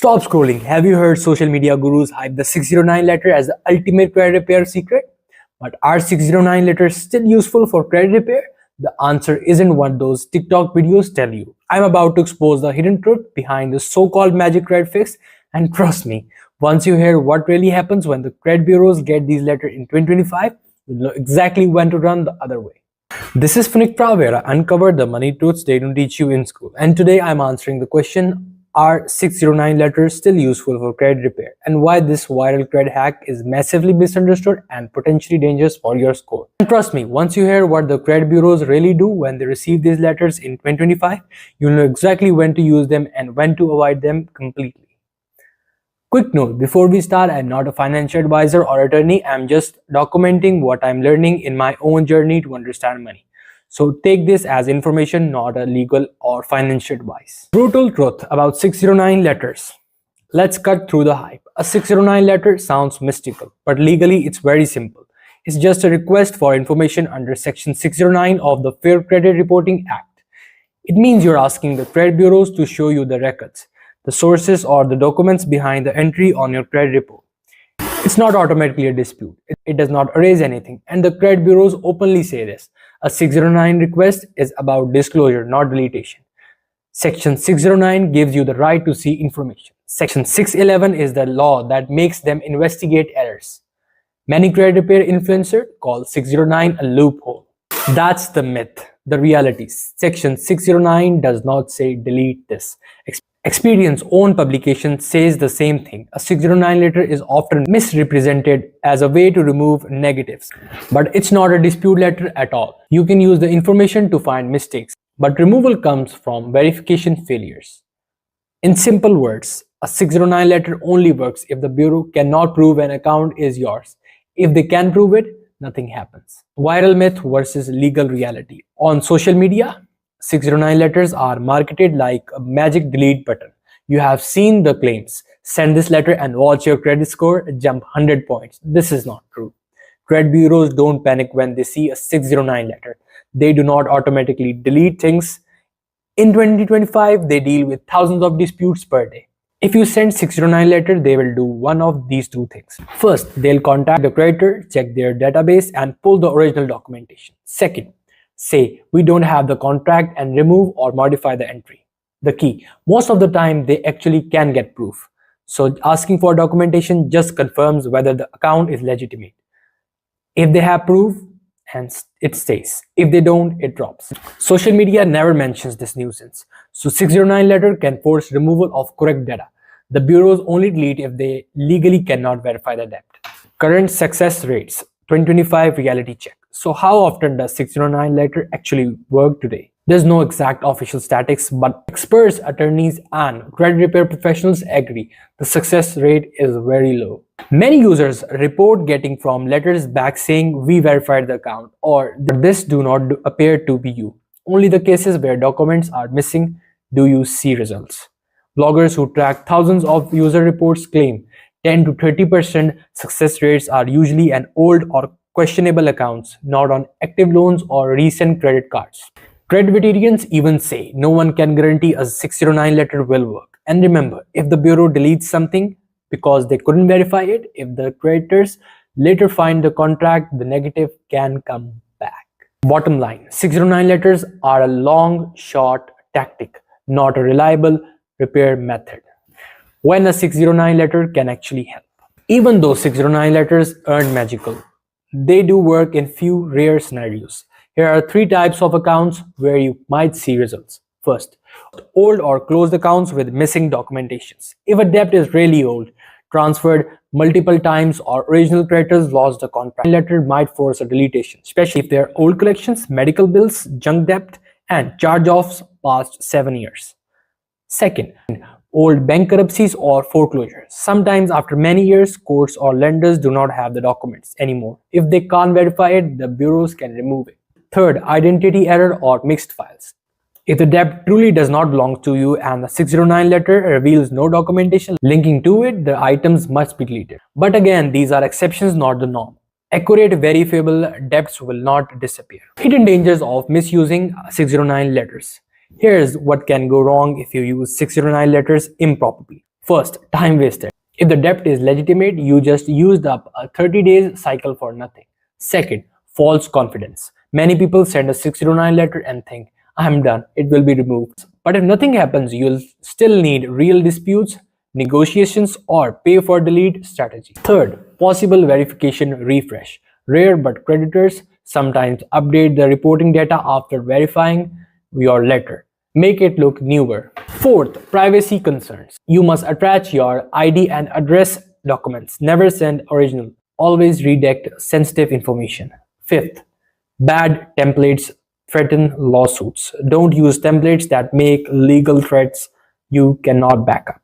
Stop scrolling. Have you heard social media gurus hype the 609 letter as the ultimate credit repair secret? But are 609 letters still useful for credit repair? The answer isn't what those TikTok videos tell you. I'm about to expose the hidden truth behind the so-called magic credit fix, and trust me, once you hear what really happens when the credit bureaus get these letters in 2025, you'll know exactly when to run the other way. This is Funik Pra, where I uncover the money truths they don't teach you in school. And today I'm answering the question, are 609 letters still useful for credit repair, and why this viral credit hack is massively misunderstood and potentially dangerous for your score. And trust me, once you hear what the credit bureaus really do when they receive these letters in 2025, you'll know exactly when to use them and when to avoid them completely. Quick note, before we start, I'm not a financial advisor or attorney. I'm just documenting what I'm learning in my own journey to understand money. So take this as information, not a legal or financial advice. Brutal truth about 609 letters. Let's cut through the hype. A 609 letter sounds mystical, but legally it's very simple. It's just a request for information under Section 609 of the Fair Credit Reporting Act. It means you're asking the credit bureaus to show you the records, the sources, or the documents behind the entry on your credit report. It's not automatically a dispute. It does not erase anything, and the credit bureaus openly say this. A 609 request is about disclosure, not deletion. Section 609 gives you the right to see information. Section 611 is the law that makes them investigate errors. Many credit repair influencers call 609 a loophole. That's the myth. The reality, Section 609 does not say delete this. Experiance's own publication says the same thing. A 609 letter is often misrepresented as a way to remove negatives. But it's not a dispute letter at all. You can use the information to find mistakes, but removal comes from verification failures. In simple words, a 609 letter only works if the bureau cannot prove an account is yours. If they can prove it, nothing happens. Viral myth versus legal reality. On social media, 609 letters are marketed like a magic delete button. You have seen the claims. Send this letter and watch your credit score jump 100 points. This is not true. Credit bureaus don't panic when they see a 609 letter. They do not automatically delete things. In 2025, they deal with thousands of disputes per day. If you send 609 letter, they will do one of these two things. First, they'll contact the creditor, check their database, and pull the original documentation. Second, say we don't have the contract and remove or modify the entry. The key, most of the time they actually can get proof. So asking for documentation just confirms whether the account is legitimate. If they have proof, and it stays. If they don't, it drops. Social media never mentions this nuisance. So 609 letter can force removal of correct data. The bureaus only delete if they legally cannot verify the debt. Current success rates, 2025 reality check. So how often does 609 letter actually work today? There's no exact official statistics, but experts, attorneys, and credit repair professionals agree the success rate is very low. Many users report getting from letters back saying we verified the account or this do not appear to be you. Only the cases where documents are missing do you see results. Bloggers who track thousands of user reports claim 10 to 30% success rates are usually an old or questionable accounts, not on active loans or recent credit cards. Credit veterans even say no one can guarantee a 609 letter will work. And remember, if the bureau deletes something because they couldn't verify it, if the creditors later find the contract, the negative can come back. Bottom line, 609 letters are a long shot tactic, not a reliable repair method. When a 609 letter can actually help. Even though 609 letters aren't magical, they do work in few rare scenarios. Here are 3 types of accounts where you might see results. First, old or closed accounts with missing documentations. If a debt is really old, transferred multiple times, or original creditors lost the contract, letter might force a deletion, especially if there are old collections, medical bills, junk debt, and charge-offs past 7 years. Second, old bankruptcies or foreclosures. Sometimes after many years, courts or lenders do not have the documents anymore. If they can't verify it, the bureaus can remove it. Third, identity error or mixed files. If the debt truly does not belong to you and the 609 letter reveals no documentation linking to it, the items must be deleted. But again, these are exceptions, not the norm. Accurate, verifiable debts will not disappear. Hidden dangers of misusing 609 letters. Here's what can go wrong if you use 609 letters improperly. First, time wasted. If the debt is legitimate, you just used up a 30 days cycle for nothing. Second, false confidence. Many people send a 609 letter and think, I'm done, it will be removed. But if nothing happens, you'll still need real disputes, negotiations, or pay for delete strategy. Third, possible verification refresh. Rare, but creditors sometimes update the reporting data after verifying your letter. Make it look newer. Fourth, privacy concerns. You must attach your ID and address documents. Never send original. Always redact sensitive information. Fifth, bad templates threaten lawsuits. Don't use templates that make legal threats you cannot back up.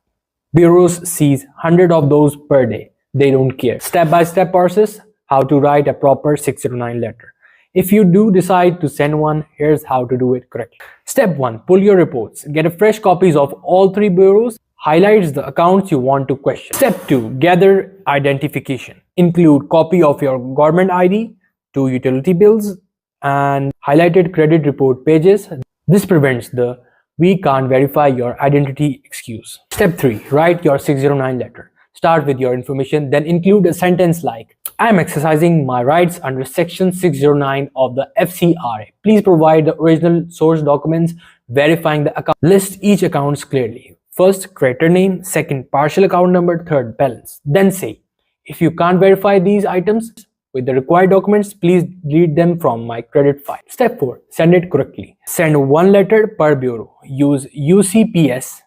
Bureaus sees hundreds of those per day. They don't care. Step-by-step process, how to write a proper 609 letter. If you do decide to send one, here's how to do it correctly. Step 1. Pull your reports. Get a fresh copies of all 3 bureaus. Highlights the accounts you want to question. Step 2. Gather identification. Include copy of your government ID, 2 utility bills, and highlighted credit report pages. This prevents the "we can't verify your identity" excuse. Step 3. Write your 609 letter. Start with your information, then include a sentence like, I am exercising my rights under section 609 of the FCRA. Please provide the original source documents verifying the account. List each accounts clearly. First, creditor name. Second, partial account number. Third, balance. Then say, if you can't verify these items with the required documents, please delete them from my credit file. Step 4. Send it correctly. Send 1 letter per bureau. Use UCPS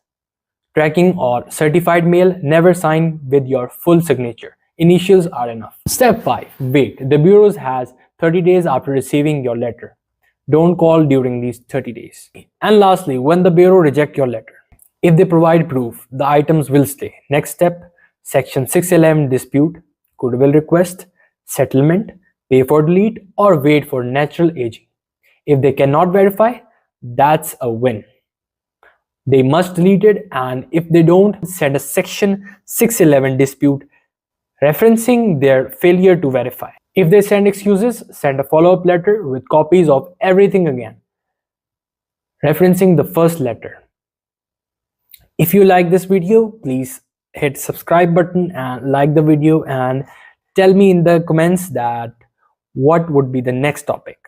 tracking or certified mail. Never sign with your full signature. Initials are enough. Step 5. Wait. The bureau has 30 days after receiving your letter. Don't call during these 30 days. And lastly, when the bureau rejects your letter, if they provide proof, the items will stay. Next step, section 611 dispute, goodwill request, settlement, pay for delete, or wait for natural aging. If they cannot verify, that's a win. They must delete it, and if they don't, send a section 611 dispute referencing their failure to verify. If they send excuses, send a follow-up letter with copies of everything again, referencing the first letter. If you like this video, please hit subscribe button and like the video, and tell me in the comments that what would be the next topic.